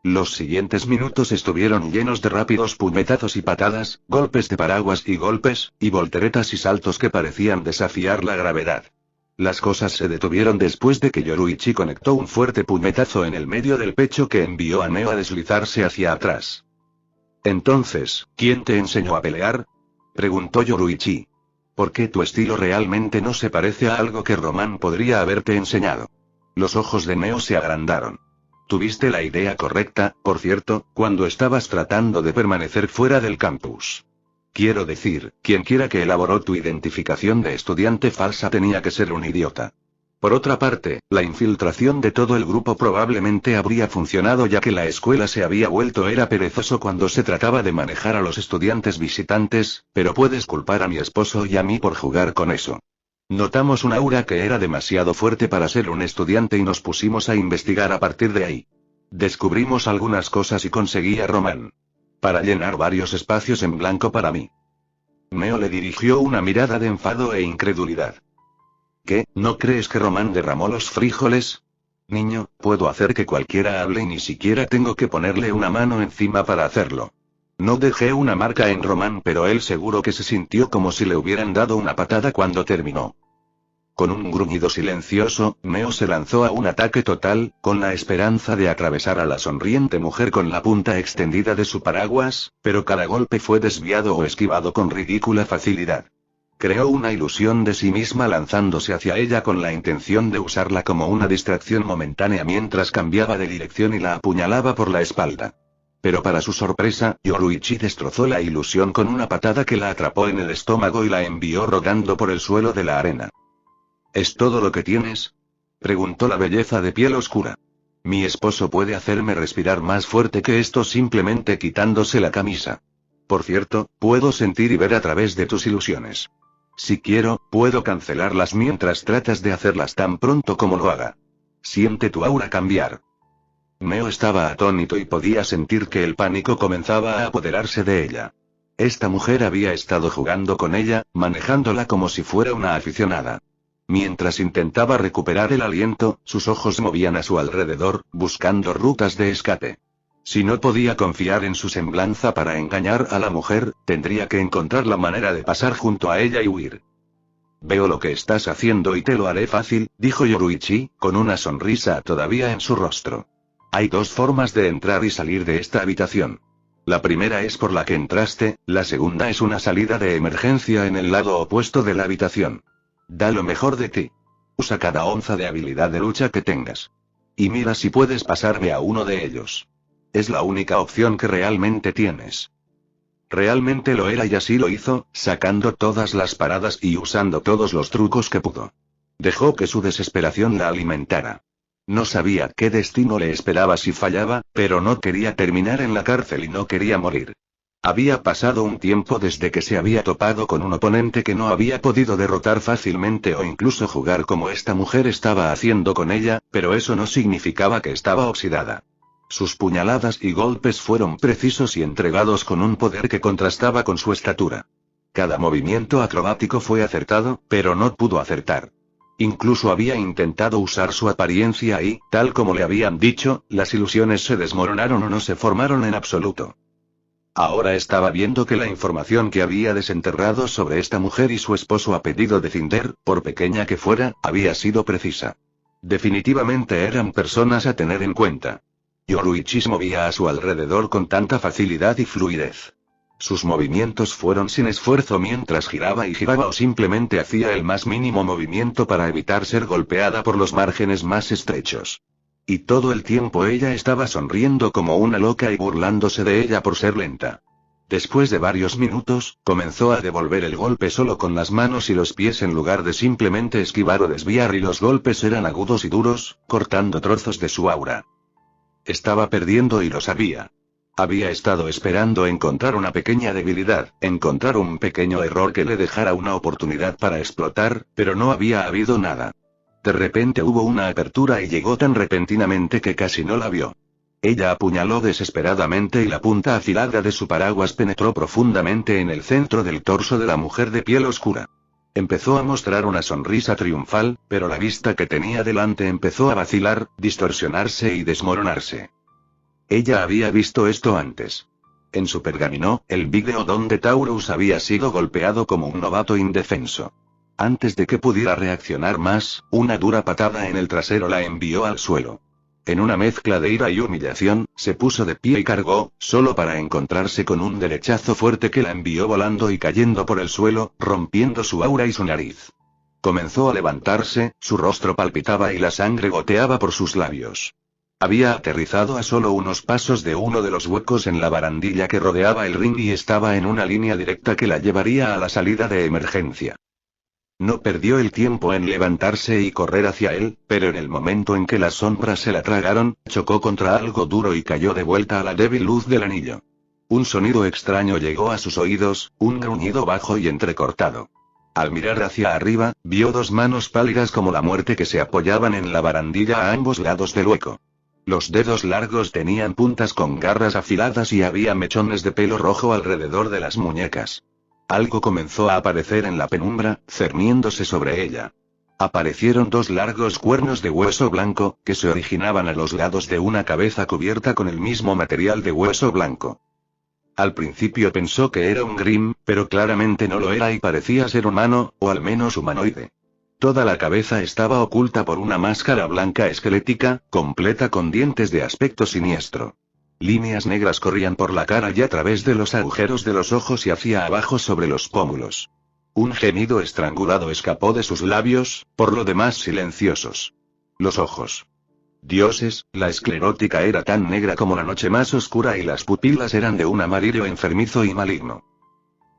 Los siguientes minutos estuvieron llenos de rápidos puñetazos y patadas, golpes de paraguas y golpes, y volteretas y saltos que parecían desafiar la gravedad. Las cosas se detuvieron después de que Yoruichi conectó un fuerte puñetazo en el medio del pecho que envió a Neo a deslizarse hacia atrás. Entonces, ¿quién te enseñó a pelear? Preguntó Yoruichi. ¿Por qué tu estilo realmente no se parece a algo que Roman podría haberte enseñado? Los ojos de Neo se agrandaron. Tuviste la idea correcta, por cierto, cuando estabas tratando de permanecer fuera del campus. Quiero decir, quienquiera que elaboró tu identificación de estudiante falsa tenía que ser un idiota. Por otra parte, la infiltración de todo el grupo probablemente habría funcionado ya que la escuela se había vuelto era perezoso cuando se trataba de manejar a los estudiantes visitantes, pero puedes culpar a mi esposo y a mí por jugar con eso. Notamos un aura que era demasiado fuerte para ser un estudiante y nos pusimos a investigar a partir de ahí. Descubrimos algunas cosas y conseguí a Roman. para llenar varios espacios en blanco para mí. Meo le dirigió una mirada de enfado e incredulidad. ¿Qué, no crees que Román derramó los frijoles? Niño, puedo hacer que cualquiera hable y ni siquiera tengo que ponerle una mano encima para hacerlo. No dejé una marca en Román, pero él seguro que se sintió como si le hubieran dado una patada cuando terminó. Con un gruñido silencioso, Meo se lanzó a un ataque total, con la esperanza de atravesar a la sonriente mujer con la punta extendida de su paraguas, pero cada golpe fue desviado o esquivado con ridícula facilidad. Creó una ilusión de sí misma lanzándose hacia ella con la intención de usarla como una distracción momentánea mientras cambiaba de dirección y la apuñalaba por la espalda. Pero para su sorpresa, Yoruichi destrozó la ilusión con una patada que la atrapó en el estómago y la envió rodando por el suelo de la arena. ¿Es todo lo que tienes? Preguntó la belleza de piel oscura. Mi esposo puede hacerme respirar más fuerte que esto simplemente quitándose la camisa. Por cierto, puedo sentir y ver a través de tus ilusiones. Si quiero, puedo cancelarlas mientras tratas de hacerlas tan pronto como lo haga. Siente tu aura cambiar. Meo estaba atónito y podía sentir que el pánico comenzaba a apoderarse de ella. Esta mujer había estado jugando con ella, manejándola como si fuera una aficionada. Mientras intentaba recuperar el aliento, sus ojos movían a su alrededor, buscando rutas de escape. Si no podía confiar en su semblanza para engañar a la mujer, tendría que encontrar la manera de pasar junto a ella y huir. Veo lo que estás haciendo y te lo haré fácil, dijo Yoruichi, con una sonrisa todavía en su rostro. Hay dos formas de entrar y salir de esta habitación. La primera es por la que entraste, la segunda es una salida de emergencia en el lado opuesto de la habitación. Da lo mejor de ti. Usa cada onza de habilidad de lucha que tengas. Y mira si puedes pasarme a uno de ellos. Es la única opción que realmente tienes. Realmente lo era y así lo hizo, sacando todas las paradas y usando todos los trucos que pudo. Dejó que su desesperación la alimentara. No sabía qué destino le esperaba si fallaba, pero no quería terminar en la cárcel y no quería morir. Había pasado un tiempo desde que se había topado con un oponente que no había podido derrotar fácilmente o incluso jugar como esta mujer estaba haciendo con ella, pero eso no significaba que estaba oxidada. Sus puñaladas y golpes fueron precisos y entregados con un poder que contrastaba con su estatura. Cada movimiento acrobático fue acertado, pero no pudo acertar. Incluso había intentado usar su apariencia y, tal como le habían dicho, las ilusiones se desmoronaron o no se formaron en absoluto. Ahora estaba viendo que la información que había desenterrado sobre esta mujer y su esposo a pedido de Cinder, por pequeña que fuera, había sido precisa. Definitivamente eran personas a tener en cuenta. Yoruichi se movía a su alrededor con tanta facilidad y fluidez. Sus movimientos fueron sin esfuerzo mientras giraba y giraba o simplemente hacía el más mínimo movimiento para evitar ser golpeada por los márgenes más estrechos. Y todo el tiempo ella estaba sonriendo como una loca y burlándose de ella por ser lenta. Después de varios minutos, comenzó a devolver el golpe solo con las manos y los pies en lugar de simplemente esquivar o desviar y los golpes eran agudos y duros, cortando trozos de su aura. Estaba perdiendo y lo sabía. Había estado esperando encontrar una pequeña debilidad, encontrar un pequeño error que le dejara una oportunidad para explotar, pero no había habido nada. De repente hubo una apertura y llegó tan repentinamente que casi no la vio. Ella apuñaló desesperadamente y la punta afilada de su paraguas penetró profundamente en el centro del torso de la mujer de piel oscura. Empezó a mostrar una sonrisa triunfal, pero la vista que tenía delante empezó a vacilar, distorsionarse y desmoronarse. Ella había visto esto antes. En su pergamino, el vídeo donde Taurus había sido golpeado como un novato indefenso. Antes de que pudiera reaccionar más, una dura patada en el trasero la envió al suelo. En una mezcla de ira y humillación, se puso de pie y cargó, solo para encontrarse con un derechazo fuerte que la envió volando y cayendo por el suelo, rompiendo su aura y su nariz. Comenzó a levantarse, su rostro palpitaba y la sangre goteaba por sus labios. Había aterrizado a solo unos pasos de uno de los huecos en la barandilla que rodeaba el ring y estaba en una línea directa que la llevaría a la salida de emergencia. No perdió el tiempo en levantarse y correr hacia él, pero en el momento en que las sombras se la tragaron, chocó contra algo duro y cayó de vuelta a la débil luz del anillo. Un sonido extraño llegó a sus oídos, un gruñido bajo y entrecortado. Al mirar hacia arriba, vio dos manos pálidas como la muerte que se apoyaban en la barandilla a ambos lados del hueco. Los dedos largos tenían puntas con garras afiladas y había mechones de pelo rojo alrededor de las muñecas. Algo comenzó a aparecer en la penumbra, cerniéndose sobre ella. Aparecieron dos largos cuernos de hueso blanco, que se originaban a los lados de una cabeza cubierta con el mismo material de hueso blanco. Al principio pensó que era un Grimm, pero claramente no lo era y parecía ser humano, o al menos humanoide. Toda la cabeza estaba oculta por una máscara blanca esquelética, completa con dientes de aspecto siniestro. Líneas negras corrían por la cara y a través de los agujeros de los ojos y hacia abajo sobre los pómulos. Un gemido estrangulado escapó de sus labios, por lo demás silenciosos. Los ojos. Dioses, la esclerótica era tan negra como la noche más oscura y las pupilas eran de un amarillo enfermizo y maligno.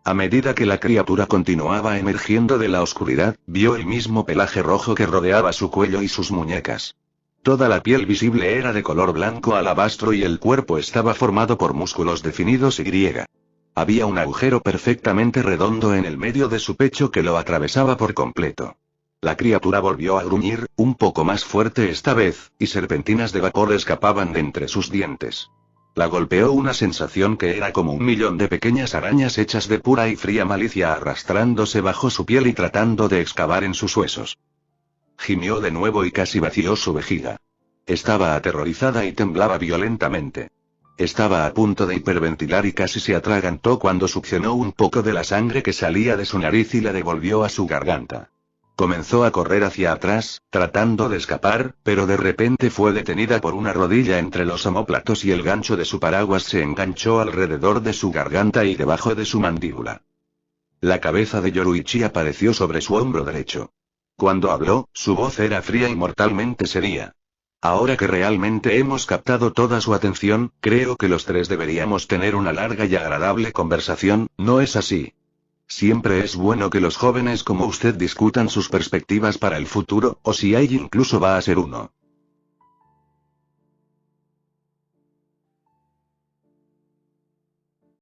A medida que la criatura continuaba emergiendo de la oscuridad, vio el mismo pelaje rojo que rodeaba su cuello y sus muñecas. Toda la piel visible era de color blanco alabastro y el cuerpo estaba formado por músculos definidos y. Había un agujero perfectamente redondo en el medio de su pecho que lo atravesaba por completo. La criatura volvió a gruñir, un poco más fuerte esta vez, y serpentinas de vapor escapaban de entre sus dientes. La golpeó una sensación que era como 1.000.000 de pequeñas arañas hechas de pura y fría malicia arrastrándose bajo su piel y tratando de excavar en sus huesos. Gimió de nuevo y casi vació su vejiga. Estaba aterrorizada y temblaba violentamente. Estaba a punto de hiperventilar y casi se atragantó cuando succionó un poco de la sangre que salía de su nariz y la devolvió a su garganta. Comenzó a correr hacia atrás, tratando de escapar, pero de repente fue detenida por una rodilla entre los omóplatos y el gancho de su paraguas se enganchó alrededor de su garganta y debajo de su mandíbula. La cabeza de Yoruichi apareció sobre su hombro derecho. Cuando habló, su voz era fría y mortalmente seria. Ahora que realmente hemos captado toda su atención, creo que los tres deberíamos tener una larga y agradable conversación, ¿no es así? Siempre es bueno que los jóvenes como usted discutan sus perspectivas para el futuro, o si hay incluso va a ser uno.